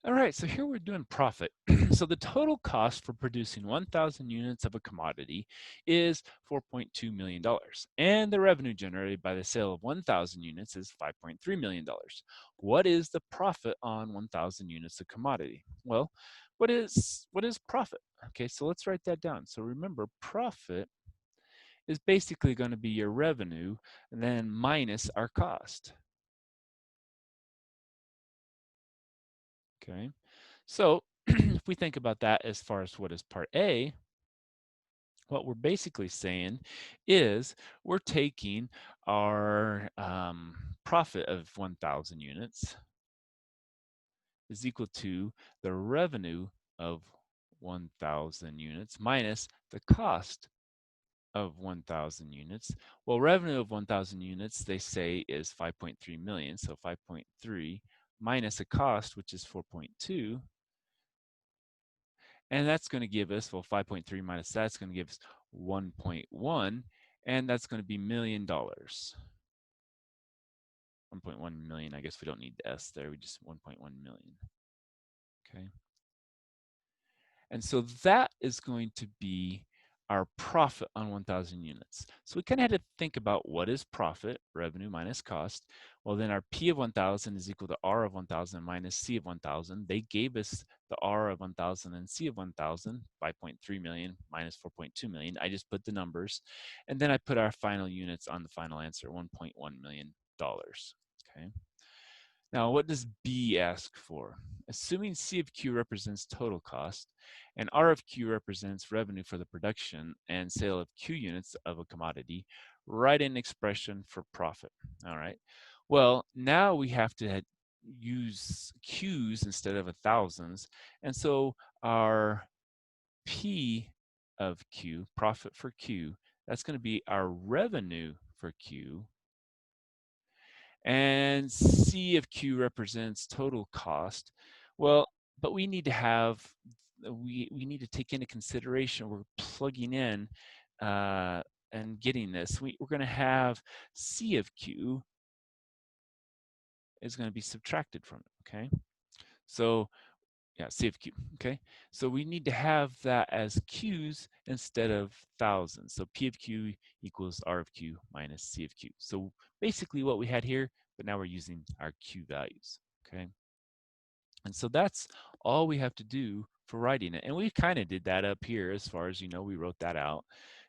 All right, so here we're doing profit. So the total cost for producing 1,000 units of a commodity is $4.2 million, dollars, and the revenue generated by the sale of 1,000 units is $5.3 million. Dollars. What is the profit on 1,000 units of commodity? Well, what is profit? Okay, so let's write that down. So remember, profit is basically going to be your revenue then minus our cost. Okay, so if we think about that as far as what is part A, what we're basically saying is we're taking our profit of 1,000 units is equal to the revenue of 1,000 units minus the cost of 1,000 units. Well, revenue of 1,000 units, they say, is 5.3 million. So 5.3 minus a cost, which is 4.2. And that's going to give us, well, 5.3 minus that's going to give us 1.1, and that's going to be million dollars. 1.1 million. I guess we don't need the S there. We just 1.1 million. Okay. And so that is going to be our profit on 1,000 units. So we kind of had to think about what is profit, revenue minus cost. Well, then our P of 1,000 is equal to R of 1,000 minus C of 1,000. They gave us the R of 1,000 and C of 1,000, 5.3 million minus 4.2 million. I just put the numbers, and then I put our final units on the final answer, $1.1 million. Okay. Now, what does B ask for? Assuming C of Q represents total cost and R of Q represents revenue for the production and sale of Q units of a commodity, write an expression for profit. All right. Well, now we have to use Q's instead of thousands. And so our P of Q, profit for Q, that's going to be our revenue for Q, and C of Q represents total cost. Well, but we need to have, we need to take into consideration, we're plugging in and getting this. We're going to have C of Q is going to be subtracted from it, okay? So yeah, C of Q, okay? So we need to have that as Q's instead of thousands. So P of Q equals R of Q minus C of Q. So basically what we had here, but now we're using our Q values, okay? And so that's all we have to do for writing it. And we kind of did that up here as far as, we wrote that out.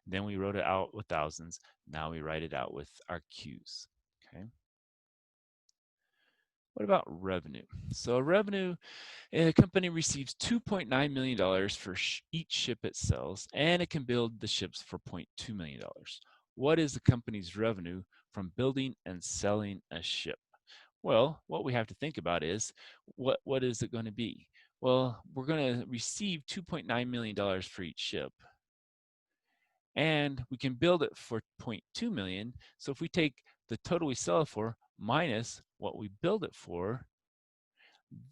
Then we wrote it out with thousands. Now we write it out with our Q's, okay? What about revenue? So revenue, a company receives $2.9 million for each ship it sells, and it can build the ships for $0.2 million. What is the company's revenue from building and selling a ship? Well, what we have to think about is, what is it going to be? Well, we're going to receive $2.9 million for each ship, and we can build it for $0.2 million. So if we take the total we sell it for minus what we build it for,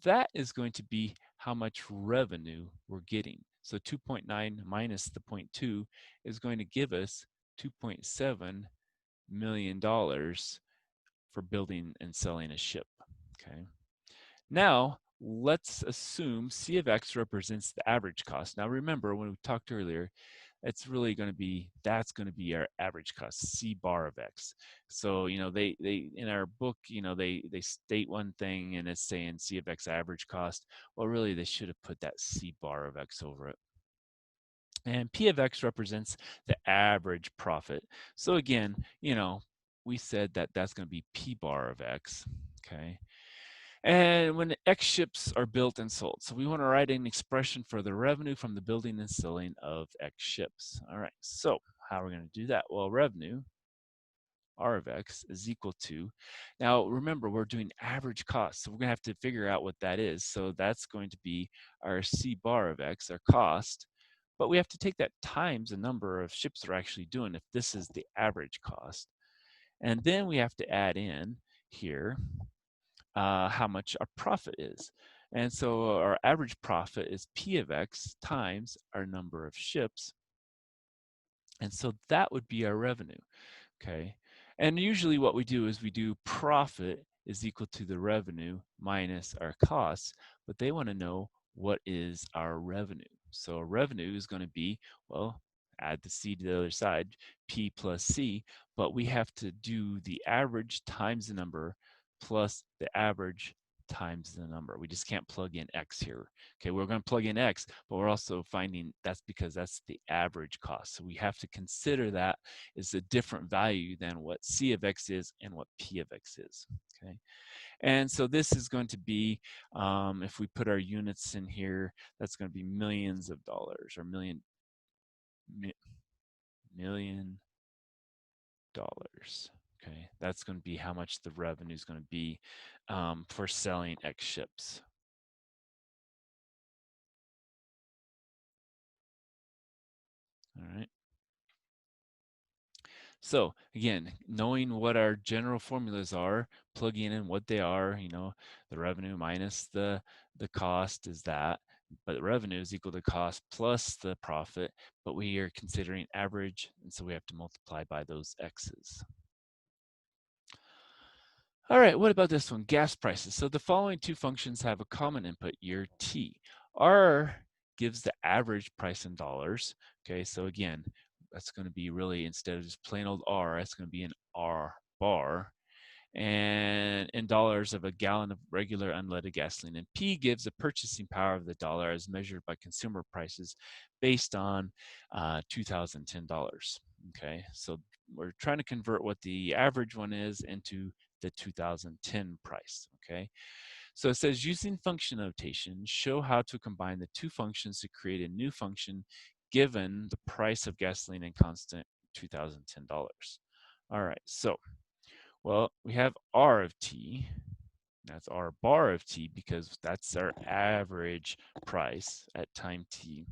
that is going to be how much revenue we're getting. So 2.9 minus the 0.2 is going to give us $2.7 million for building and selling a ship. Okay. Now, let's assume C of X represents the average cost. Now remember, when we talked earlier, it's really going to be, that's going to be our average cost, C bar of X. So, they in our book, they state one thing and it's saying C of X average cost. Well, really, they should have put that C bar of X over it. And P of X represents the average profit. So again, we said that that's going to be P bar of X, okay? And when X ships are built and sold. So we want to write an expression for the revenue from the building and selling of X ships. All right, so how are we going to do that? Well, revenue, R of X, is equal to, now remember, we're doing average cost. So we're going to have to figure out what that is. So that's going to be our C bar of X, our cost. But we have to take that times the number of ships we're actually doing if this is the average cost. And then we have to add in here how much our profit is. And so our average profit is P of X times our number of ships. And so that would be our revenue, okay? And usually what we do is we do profit is equal to the revenue minus our costs, but they want to know what is our revenue. So revenue is going to be, well, add the C to the other side, P plus C, but we have to do the average times the number plus the average times the number. We just can't plug in X here. Okay, we're going to plug in X, but we're also finding that's because that's the average cost. So we have to consider that is a different value than what C of X is and what P of X is. Okay, and so this is going to be, if we put our units in here, that's going to be millions of dollars or million dollars. Okay, that's going to be how much the revenue is going to be for selling X ships. All right. So again, knowing what our general formulas are, plugging in what they are, the revenue minus the cost is that, but the revenue is equal to cost plus the profit, but we are considering average, and so we have to multiply by those X's. All right, what about this one? Gas prices. So the following two functions have a common input year T. R gives the average price in dollars. Okay, so again, that's going to be really, instead of just plain old R, that's going to be an R bar. And in dollars of a gallon of regular unleaded gasoline. And P gives the purchasing power of the dollar as measured by consumer prices based on $2010. Okay, so we're trying to convert what the average one is into the 2010 price. Okay, so it says using function notation, show how to combine the two functions to create a new function given the price of gasoline and constant $2010. All right, so well, we have R of T. That's our bar of T because that's our average price at time T.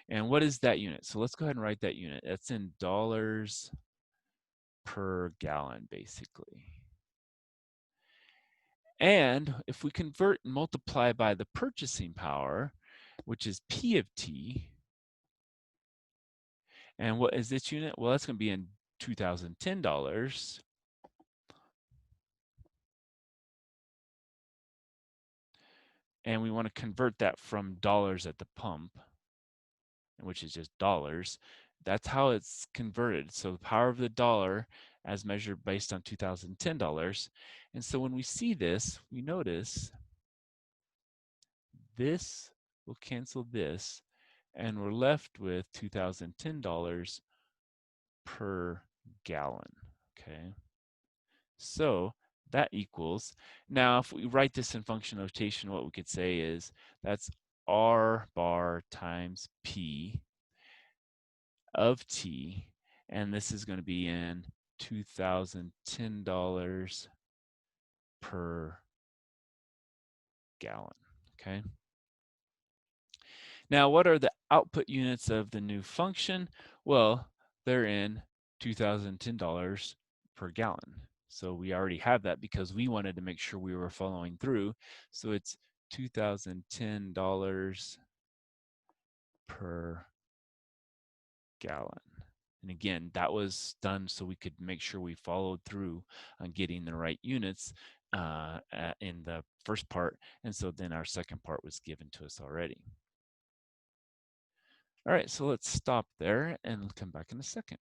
And what is that unit? So let's go ahead and write that unit. That's in dollars per gallon, basically. And if we convert and multiply by the purchasing power, which is P of T, and what is this unit? Well, that's going to be in $2010. And we want to convert that from dollars at the pump, which is just dollars. That's how it's converted. So the power of the dollar as measured based on $2010. And so when we see this, we notice this will cancel this, and we're left with $2010 per gallon. Okay. So that equals, now if we write this in function notation, what we could say is that's R bar times P of T, and this is going to be in $2010 per gallon. Okay. Now, what are the output units of the new function? Well, they're in $2010 per gallon. So we already have that because we wanted to make sure we were following through. So it's $2010 per gallon. And again, that was done so we could make sure we followed through on getting the right units in the first part. And so then our second part was given to us already. All right, so let's stop there and come back in a second.